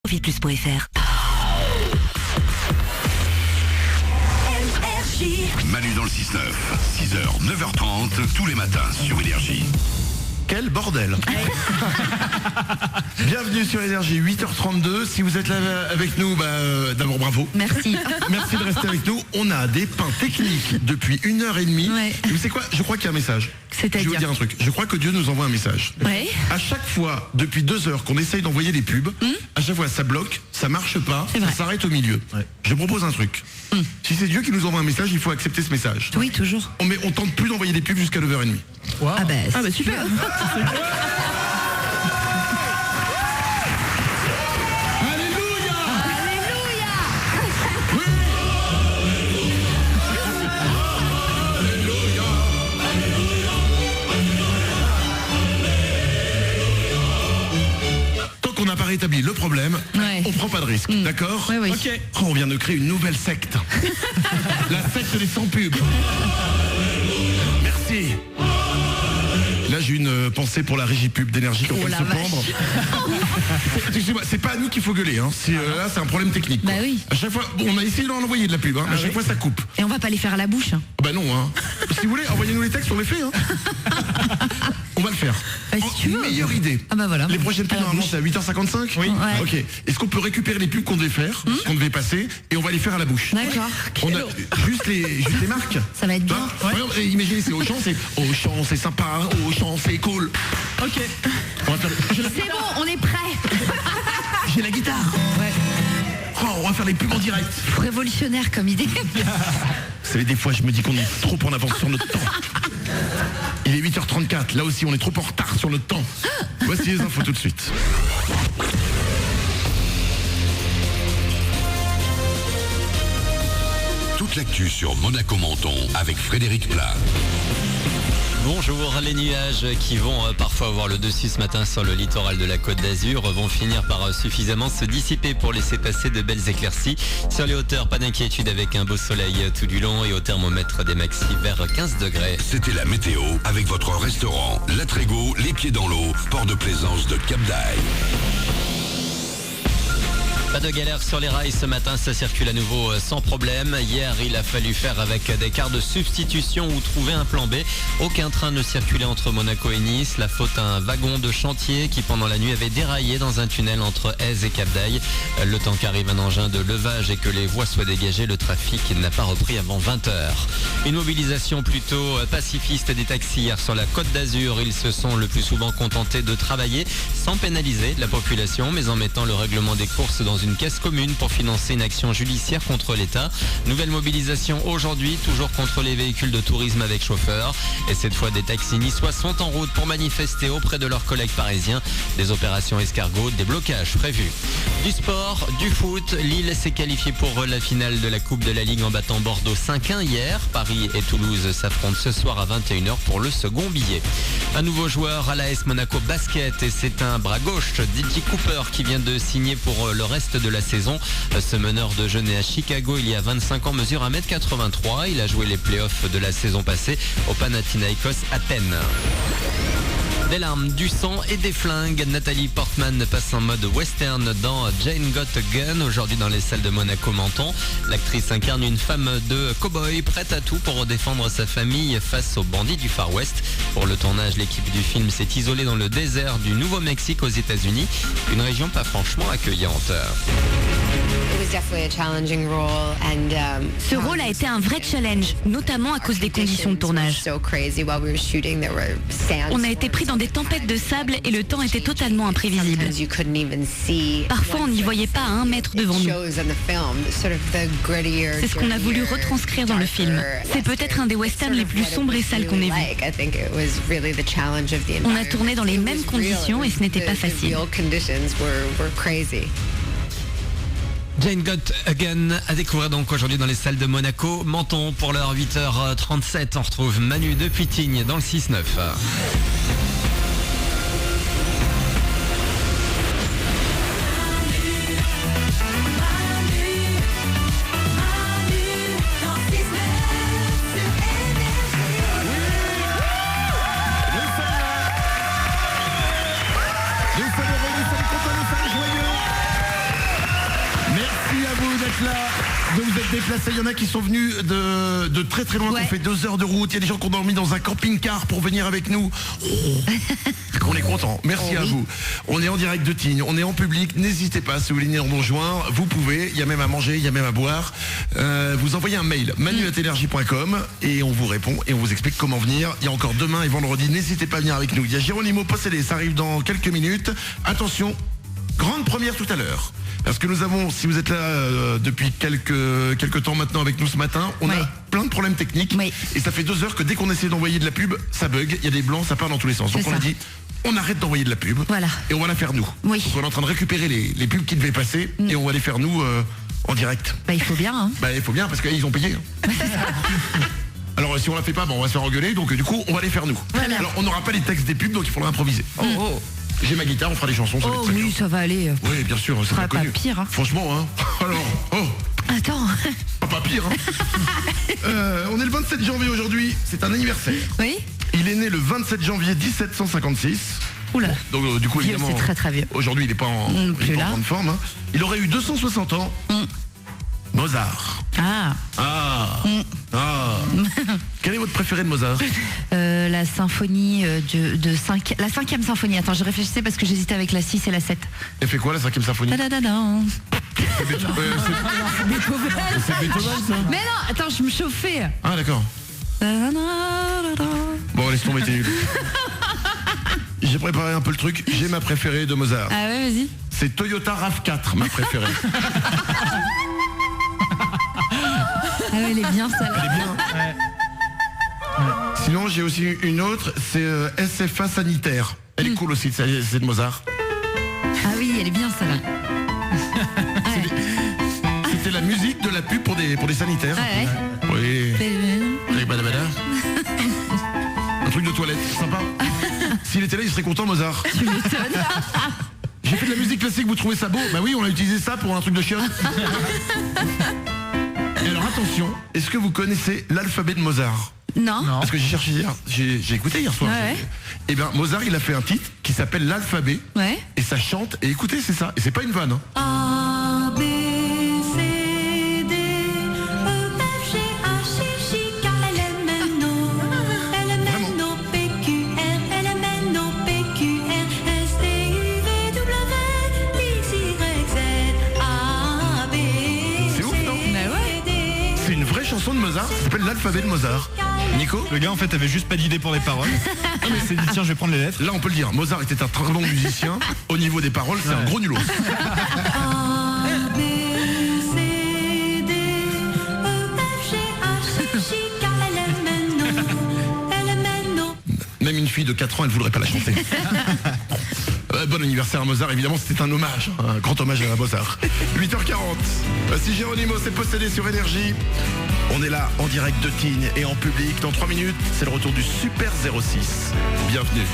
Profitplus.fr. Manu dans le 6-9, 6h, 9h30, tous les matins sur Énergie. Quel bordel. Bienvenue sur Énergie, 8h32. Si vous êtes là avec nous, d'abord bravo. Merci. Merci de rester avec nous. On a des pains techniques depuis 1h30. Ouais. Et vous savez quoi? Je crois qu'il y a un message. C'est-à-dire? Je vais vous dire un truc. Je crois que Dieu nous envoie un message. Ouais. À chaque fois, depuis 2 heures qu'on essaye d'envoyer des pubs, à chaque fois ça bloque, ça marche pas, C'est ça vrai. s'arrête au milieu. Je propose un truc. Si c'est Dieu qui nous envoie un message, il faut accepter ce message. Oui, toujours. On tente plus d'envoyer des pubs jusqu'à 9h30. Wow. Ah bah super. Qu'on n'a pas rétabli le problème, Ouais. on prend pas de risque, d'accord? Oui. Ok. Oh, on vient de créer une nouvelle secte. La secte des sans-pubs. Merci. Là, j'ai une pensée pour la régie pub d'énergie quand Oh elle la se vache. pendre. Excusez-moi, c'est pas à nous qu'il faut gueuler, hein. Là, c'est un problème technique. Quoi. Bah oui. À chaque fois, bon, on a essayé d'en envoyer de la pub, hein, mais à chaque fois, ça coupe. Et on va pas les faire à la bouche. Bah non, hein. Si vous voulez, envoyez-nous les textes, on les fait, hein. On va le faire. Bah, si tu veux. Meilleure idée. Ah bah voilà. Les prochaines pubs, À la normalement, bouche. c'est à 8h55. Oui. Ouais. Ok. Est-ce qu'on peut récupérer les pubs qu'on devait faire, qu'on devait passer, et on va les faire à la bouche? D'accord. On a juste les marques. Ça va être bien. Hein. Par exemple, imaginez, c'est Auchan, c'est sympa, Auchan, c'est cool. Ok. On va faire C'est bon, on est prêts. j'ai la guitare. Ouais. Oh, on va faire les pubs en direct. Révolutionnaire comme idée. Vous savez, des fois, je me dis qu'on est trop en avance sur notre temps. Il est 8h34. Là aussi, on est trop en retard sur notre temps. Voici les infos tout de suite. Toute l'actu sur Monaco-Menton avec Frédéric Plat. Bonjour, les nuages qui vont parfois avoir le dessus ce matin sur le littoral de la Côte d'Azur vont finir par suffisamment se dissiper pour laisser passer de belles éclaircies. Sur les hauteurs, pas d'inquiétude avec un beau soleil tout du long et au thermomètre des maxi vers 15 degrés. C'était la météo avec votre restaurant La Trégo, les pieds dans l'eau, port de plaisance de Cap d'Aille. Pas de galère sur les rails ce matin, ça circule à nouveau sans problème. Hier, il a fallu faire avec des quarts de substitution ou trouver un plan B. Aucun train ne circulait entre Monaco et Nice. La faute à un wagon de chantier qui pendant la nuit avait déraillé dans un tunnel entre Aise et Cap d'Aille. Le temps qu'arrive un engin de levage et que les voies soient dégagées, le trafic n'a pas repris avant 20h. Une mobilisation plutôt pacifiste des taxis hier sur la Côte d'Azur. Ils se sont le plus souvent contentés de travailler sans pénaliser la population, mais en mettant le règlement des courses dans une caisse commune pour financer une action judiciaire contre l'État. Nouvelle mobilisation aujourd'hui, toujours contre les véhicules de tourisme avec chauffeur. Et cette fois, des taxis niçois sont en route pour manifester auprès de leurs collègues parisiens. Des opérations escargots, des blocages prévus. Du sport, du foot, Lille s'est qualifiée pour la finale de la Coupe de la Ligue en battant Bordeaux 5-1 hier. Paris et Toulouse s'affrontent ce soir à 21h pour le second billet. Un nouveau joueur à l'AS Monaco Basket et c'est un bras gauche, DJ Cooper, qui vient de signer pour le reste de la saison. Ce meneur de jeu né à Chicago il y a 25 ans mesure 1m83. Il a joué les playoffs de la saison passée au Panathinaikos Athènes. Des larmes, du sang et des flingues. Nathalie Portman passe en mode western dans Jane Got a Gun, aujourd'hui dans les salles de Monaco-Menton. L'actrice incarne une femme de cow-boy prête à tout pour défendre sa famille face aux bandits du Far West. Pour le tournage, l'équipe du film s'est isolée dans le désert du Nouveau-Mexique aux États-Unis, une région pas franchement accueillante. Ce rôle a été un vrai challenge, notamment à cause des conditions de tournage. On a été pris dans des tempêtes de sable et le temps était totalement imprévisible. Parfois, on n'y voyait pas à 1 mètre devant nous. C'est ce qu'on a voulu retranscrire dans le film. C'est peut-être un des westerns les plus sombres et sales qu'on ait vu. On a tourné dans les mêmes conditions et ce n'était pas facile. Jane Got Again à découvrir donc aujourd'hui dans les salles de Monaco-Menton pour l'heure 8h37. On retrouve Manu depuis Tignes dans le 6-9. d'être là, de vous être déplacés. Il y en a qui sont venus de très très loin, qui ont fait 2 heures de route. Il y a des gens qui ont dormi dans un camping-car pour venir avec nous. On est contents. Merci à vous. On est en direct de Tignes, on est en public. N'hésitez pas, si vous voulez nous rejoindre, vous pouvez. Il y a même à manger, il y a même à boire. Vous envoyez un mail, manu@energie.com, et on vous répond et on vous explique comment venir. Il y a encore demain et vendredi. N'hésitez pas à venir avec nous. Il y a Geronimo Possédé, ça arrive dans quelques minutes. Attention, grande première tout à l'heure. Parce que nous avons, si vous êtes là depuis quelques temps maintenant avec nous ce matin, on a plein de problèmes techniques. Et ça fait 2 heures que dès qu'on essaie d'envoyer de la pub, ça bug, il y a des blancs, ça part dans tous les sens. Donc on a dit, on arrête d'envoyer de la pub et on va la faire nous. Donc on est en train de récupérer les pubs qui devaient passer et on va les faire nous en direct. Il faut bien. Hein. Il faut bien parce qu'ils ont payé. Alors si on la fait pas, on va se faire engueuler, donc du coup on va les faire nous. Alors on n'aura pas les textes des pubs, donc il faudra improviser. J'ai ma guitare, on fera des chansons. Ça va être très bien. Ça va aller. Oui, bien sûr, ça sera pas pire. Hein. Franchement, hein. Alors, Attends. Pas pire. Hein. On est le 27 janvier aujourd'hui, c'est un anniversaire. Oui. Il est né le 27 janvier 1756. Oula. Donc du coup évidemment, c'est très très vieux. Aujourd'hui il n'est pas en grande forme. Hein. Il aurait eu 260 ans. Mozart. Quel est votre préféré de Mozart? La symphonie la 5e symphonie. Attends, je réfléchissais parce que j'hésitais avec la 6 et la 7. Elle fait quoi la 5e symphonie? C'est Beethoven, ça. Mais non, attends, je me chauffais. Ah d'accord. Bon, laisse tomber, t'es nul. J'ai préparé un peu le truc. J'ai ma préférée de Mozart. Ah ouais, vas-y. C'est Toyota RAV4, ma préférée. Ah ouais, elle est bien celle-là. Elle est bien. Sinon, j'ai aussi une autre, c'est SFA Sanitaire. Elle est cool aussi, c'est de Mozart. Ah oui, elle est bien celle-là. C'était la musique de la pub pour des sanitaires. Oui. Un truc de toilette, sympa. S'il était là, il serait content, Mozart. Tu m'étonnes. J'ai fait de la musique classique, vous trouvez ça beau? Bah oui, on a utilisé ça pour un truc de chien. Et alors attention, est-ce que vous connaissez l'alphabet de Mozart? Non. Parce que j'ai cherché hier, j'ai écouté hier soir. Et bien Mozart, il a fait un titre qui s'appelle l'alphabet. Et ça chante, et écoutez, c'est ça. Et c'est pas une vanne. Hein. A, B, C, D, E, F, G, H, I, J, K, L, M, N, O, L, M, N, O, P, Q, R, L, M, N, O, P, Q, R, S, T, U, V, W, X, Y, Z, A, B, c'est ouf, non? C'est une vraie chanson de Mozart, ça s'appelle l'alphabet de Mozart. Nico? Le gars en fait avait juste pas d'idée pour les paroles. Mais s'est dit tiens, je vais prendre les lettres. Là on peut le dire, Mozart était un très bon musicien. Au niveau des paroles, c'est un gros nulot. A, B, C, D, E, F, G, H, I, J, K, L, M, N, O, L, M, N, O. Même une fille de 4 ans, elle ne voudrait pas la chanter. Bon anniversaire à Mozart, évidemment c'était un hommage, un grand hommage à Mozart. 8h40, voici Geronimo, c'est Possédé sur Énergie. On est là en direct de Tignes et en public. Dans 3 minutes, c'est le retour du Super 06. Bienvenue.